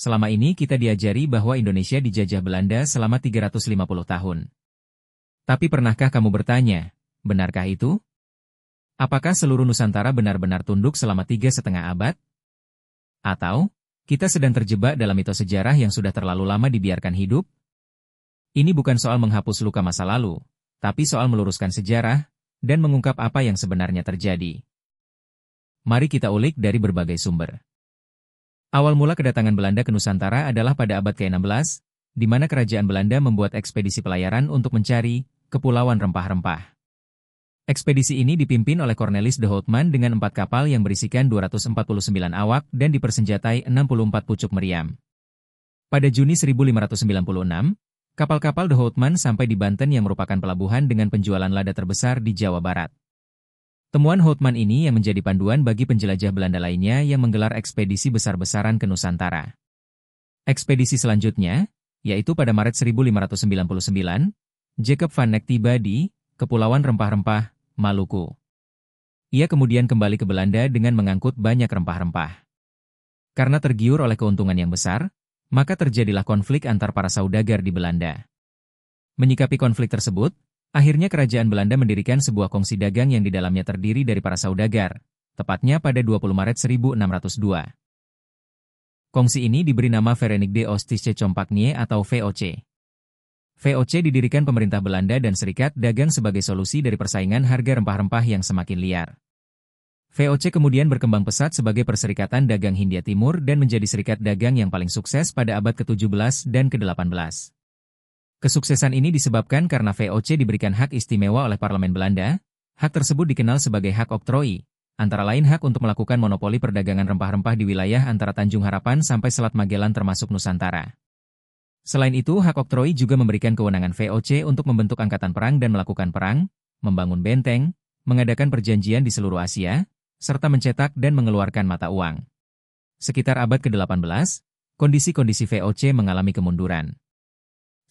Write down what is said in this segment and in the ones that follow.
Selama ini kita diajari bahwa Indonesia dijajah Belanda selama 350 tahun. Tapi pernahkah kamu bertanya, benarkah itu? Apakah seluruh Nusantara benar-benar tunduk selama 3,5 abad? Atau, kita sedang terjebak dalam mitos sejarah yang sudah terlalu lama dibiarkan hidup? Ini bukan soal menghapus luka masa lalu, tapi soal meluruskan sejarah, dan mengungkap apa yang sebenarnya terjadi. Mari kita ulik dari berbagai sumber. Awal mula kedatangan Belanda ke Nusantara adalah pada abad ke-16, di mana kerajaan Belanda membuat ekspedisi pelayaran untuk mencari kepulauan rempah-rempah. Ekspedisi ini dipimpin oleh Cornelis de Houtman dengan 4 kapal yang berisikan 249 awak dan dipersenjatai 64 pucuk meriam. Pada Juni 1596, kapal-kapal de Houtman sampai di Banten yang merupakan pelabuhan dengan penjualan lada terbesar di Jawa Barat. Temuan Houtman ini yang menjadi panduan bagi penjelajah Belanda lainnya yang menggelar ekspedisi besar-besaran ke Nusantara. Ekspedisi selanjutnya, yaitu pada Maret 1599, Jacob van Neck tiba di Kepulauan Rempah-Rempah, Maluku. Ia kemudian kembali ke Belanda dengan mengangkut banyak rempah-rempah. Karena tergiur oleh keuntungan yang besar, maka terjadilah konflik antar para saudagar di Belanda. Menyikapi konflik tersebut, akhirnya kerajaan Belanda mendirikan sebuah kongsi dagang yang di dalamnya terdiri dari para saudagar, tepatnya pada 20 Maret 1602. Kongsi ini diberi nama Verenigde de Oostische Compagnie atau VOC. VOC didirikan pemerintah Belanda dan Serikat Dagang sebagai solusi dari persaingan harga rempah-rempah yang semakin liar. VOC kemudian berkembang pesat sebagai Perserikatan Dagang Hindia Timur dan menjadi serikat dagang yang paling sukses pada abad ke-17 dan ke-18. Kesuksesan ini disebabkan karena VOC diberikan hak istimewa oleh Parlemen Belanda. Hak tersebut dikenal sebagai hak oktroi, antara lain hak untuk melakukan monopoli perdagangan rempah-rempah di wilayah antara Tanjung Harapan sampai Selat Magellan termasuk Nusantara. Selain itu, hak oktroi juga memberikan kewenangan VOC untuk membentuk angkatan perang dan melakukan perang, membangun benteng, mengadakan perjanjian di seluruh Asia, serta mencetak dan mengeluarkan mata uang. Sekitar abad ke-18, kondisi-kondisi VOC mengalami kemunduran.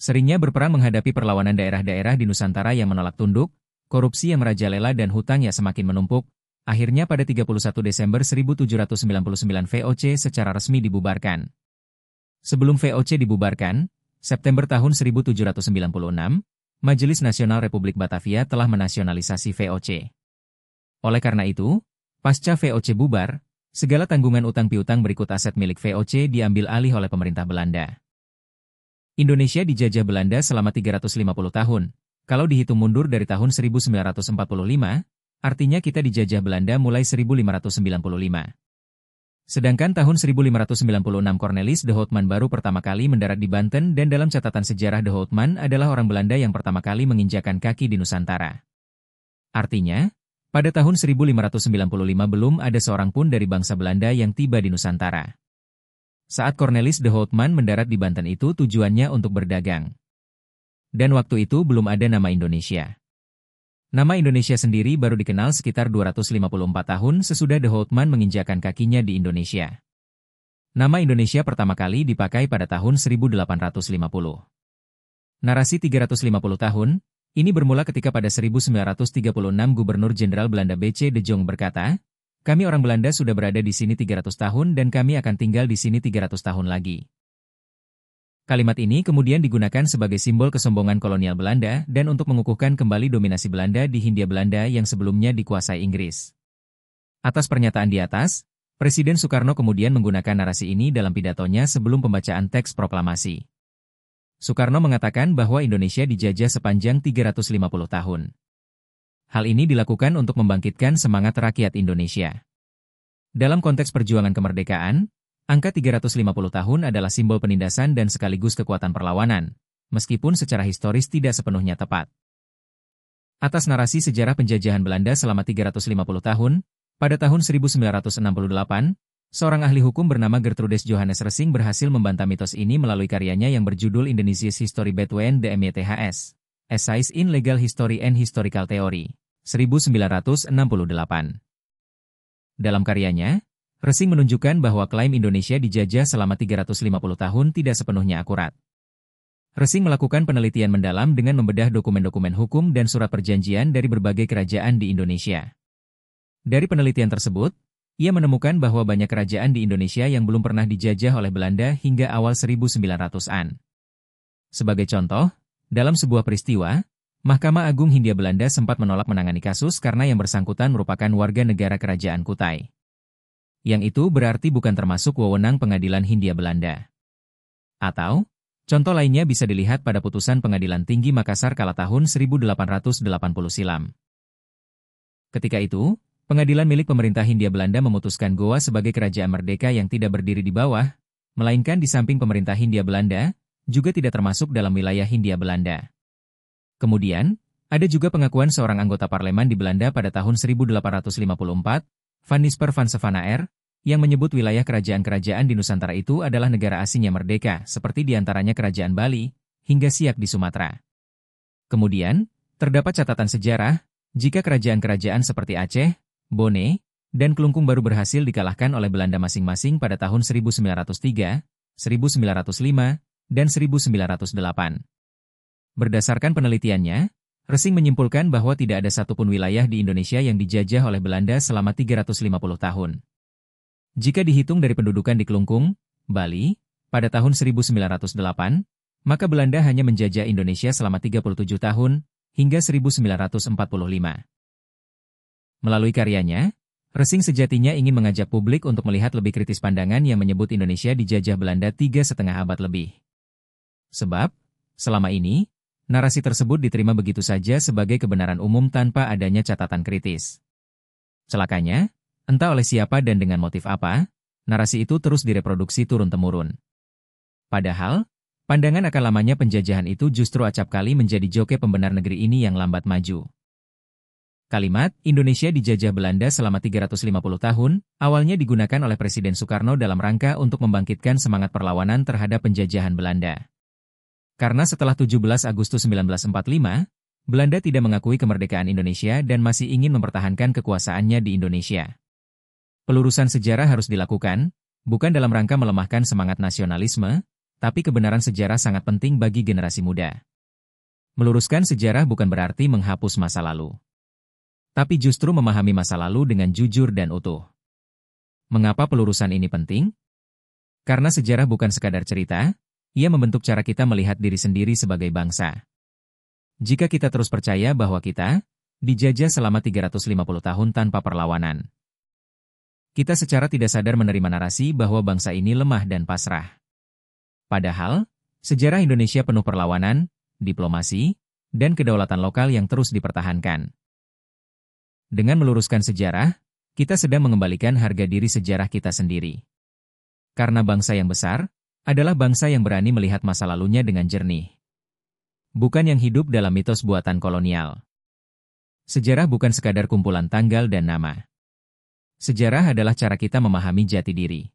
Seringnya berperang menghadapi perlawanan daerah-daerah di Nusantara yang menolak tunduk, korupsi yang merajalela dan hutang yang semakin menumpuk. Akhirnya pada 31 Desember 1799 VOC secara resmi dibubarkan. Sebelum VOC dibubarkan, September tahun 1796, Majelis Nasional Republik Batavia telah menasionalisasi VOC. Oleh karena itu, pasca VOC bubar, segala tanggungan utang piutang berikut aset milik VOC diambil alih oleh pemerintah Belanda. Indonesia dijajah Belanda selama 350 tahun. Kalau dihitung mundur dari tahun 1945, artinya kita dijajah Belanda mulai 1595. Sedangkan tahun 1596 Cornelis de Houtman baru pertama kali mendarat di Banten dan dalam catatan sejarah de Houtman adalah orang Belanda yang pertama kali menginjakan kaki di Nusantara. Artinya, pada tahun 1595 belum ada seorang pun dari bangsa Belanda yang tiba di Nusantara. Saat Cornelis de Houtman mendarat di Banten itu tujuannya untuk berdagang. Dan waktu itu belum ada nama Indonesia. Nama Indonesia sendiri baru dikenal sekitar 254 tahun sesudah de Houtman menginjakan kakinya di Indonesia. Nama Indonesia pertama kali dipakai pada tahun 1850. Narasi 350 tahun, ini bermula ketika pada 1936 Gubernur Jenderal Belanda B.C. de Jong berkata, "Kami orang Belanda sudah berada di sini 300 tahun dan kami akan tinggal di sini 300 tahun lagi." Kalimat ini kemudian digunakan sebagai simbol kesombongan kolonial Belanda dan untuk mengukuhkan kembali dominasi Belanda di Hindia Belanda yang sebelumnya dikuasai Inggris. Atas pernyataan di atas, Presiden Soekarno kemudian menggunakan narasi ini dalam pidatonya sebelum pembacaan teks proklamasi. Soekarno mengatakan bahwa Indonesia dijajah sepanjang 350 tahun. Hal ini dilakukan untuk membangkitkan semangat rakyat Indonesia. Dalam konteks perjuangan kemerdekaan, angka 350 tahun adalah simbol penindasan dan sekaligus kekuatan perlawanan, meskipun secara historis tidak sepenuhnya tepat. Atas narasi sejarah penjajahan Belanda selama 350 tahun, pada tahun 1968, seorang ahli hukum bernama Gertrudis Johannes Resing berhasil membantah mitos ini melalui karyanya yang berjudul Indonesia's History Between the MYTHS, Essays in Legal History and Historical Theory, 1968. Dalam karyanya, Resing menunjukkan bahwa klaim Indonesia dijajah selama 350 tahun tidak sepenuhnya akurat. Resing melakukan penelitian mendalam dengan membedah dokumen-dokumen hukum dan surat perjanjian dari berbagai kerajaan di Indonesia. Dari penelitian tersebut, Ia menemukan bahwa banyak kerajaan di Indonesia yang belum pernah dijajah oleh Belanda hingga awal 1900-an. Sebagai contoh, dalam sebuah peristiwa, Mahkamah Agung Hindia Belanda sempat menolak menangani kasus karena yang bersangkutan merupakan warga negara Kerajaan Kutai. Yang itu berarti bukan termasuk wewenang Pengadilan Hindia Belanda. Atau, contoh lainnya bisa dilihat pada putusan Pengadilan Tinggi Makassar kala tahun 1880 silam. Ketika itu, pengadilan milik pemerintah Hindia Belanda memutuskan Goa sebagai kerajaan merdeka yang tidak berdiri di bawah, melainkan di samping pemerintah Hindia Belanda, juga tidak termasuk dalam wilayah Hindia Belanda. Kemudian, ada juga pengakuan seorang anggota parlemen di Belanda pada tahun 1854, Van Nisper van Sevanaer, yang menyebut wilayah kerajaan-kerajaan di Nusantara itu adalah negara asing yang merdeka, seperti diantaranya Kerajaan Bali, hingga Siak di Sumatera. Kemudian, terdapat catatan sejarah, jika kerajaan-kerajaan seperti Aceh, Bone, dan Kelungkung baru berhasil dikalahkan oleh Belanda masing-masing pada tahun 1903, 1905, dan 1908. Berdasarkan penelitiannya, Resing menyimpulkan bahwa tidak ada satupun wilayah di Indonesia yang dijajah oleh Belanda selama 350 tahun. Jika dihitung dari pendudukan di Kelungkung, Bali, pada tahun 1908, maka Belanda hanya menjajah Indonesia selama 37 tahun, hingga 1945. Melalui karyanya, Resing sejatinya ingin mengajak publik untuk melihat lebih kritis pandangan yang menyebut Indonesia dijajah Belanda 3,5 abad lebih. Sebab, selama ini, narasi tersebut diterima begitu saja sebagai kebenaran umum tanpa adanya catatan kritis. Celakanya, entah oleh siapa dan dengan motif apa, narasi itu terus direproduksi turun-temurun. Padahal, pandangan akan lamanya penjajahan itu justru acap kali menjadi joke pembenar negeri ini yang lambat maju. Kalimat, Indonesia dijajah Belanda selama 350 tahun, awalnya digunakan oleh Presiden Soekarno dalam rangka untuk membangkitkan semangat perlawanan terhadap penjajahan Belanda. Karena setelah 17 Agustus 1945, Belanda tidak mengakui kemerdekaan Indonesia dan masih ingin mempertahankan kekuasaannya di Indonesia. Pelurusan sejarah harus dilakukan, bukan dalam rangka melemahkan semangat nasionalisme, tapi kebenaran sejarah sangat penting bagi generasi muda. Meluruskan sejarah bukan berarti menghapus masa lalu, tapi justru memahami masa lalu dengan jujur dan utuh. Mengapa pelurusan ini penting? Karena sejarah bukan sekadar cerita, ia membentuk cara kita melihat diri sendiri sebagai bangsa. Jika kita terus percaya bahwa kita dijajah selama 350 tahun tanpa perlawanan, kita secara tidak sadar menerima narasi bahwa bangsa ini lemah dan pasrah. Padahal, sejarah Indonesia penuh perlawanan, diplomasi, dan kedaulatan lokal yang terus dipertahankan. Dengan meluruskan sejarah, kita sedang mengembalikan harga diri sejarah kita sendiri. Karena bangsa yang besar adalah bangsa yang berani melihat masa lalunya dengan jernih. Bukan yang hidup dalam mitos buatan kolonial. Sejarah bukan sekadar kumpulan tanggal dan nama. Sejarah adalah cara kita memahami jati diri.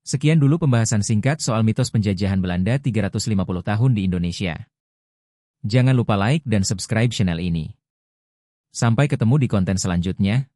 Sekian dulu pembahasan singkat soal mitos penjajahan Belanda 350 tahun di Indonesia. Jangan lupa like dan subscribe channel ini. Sampai ketemu di konten selanjutnya.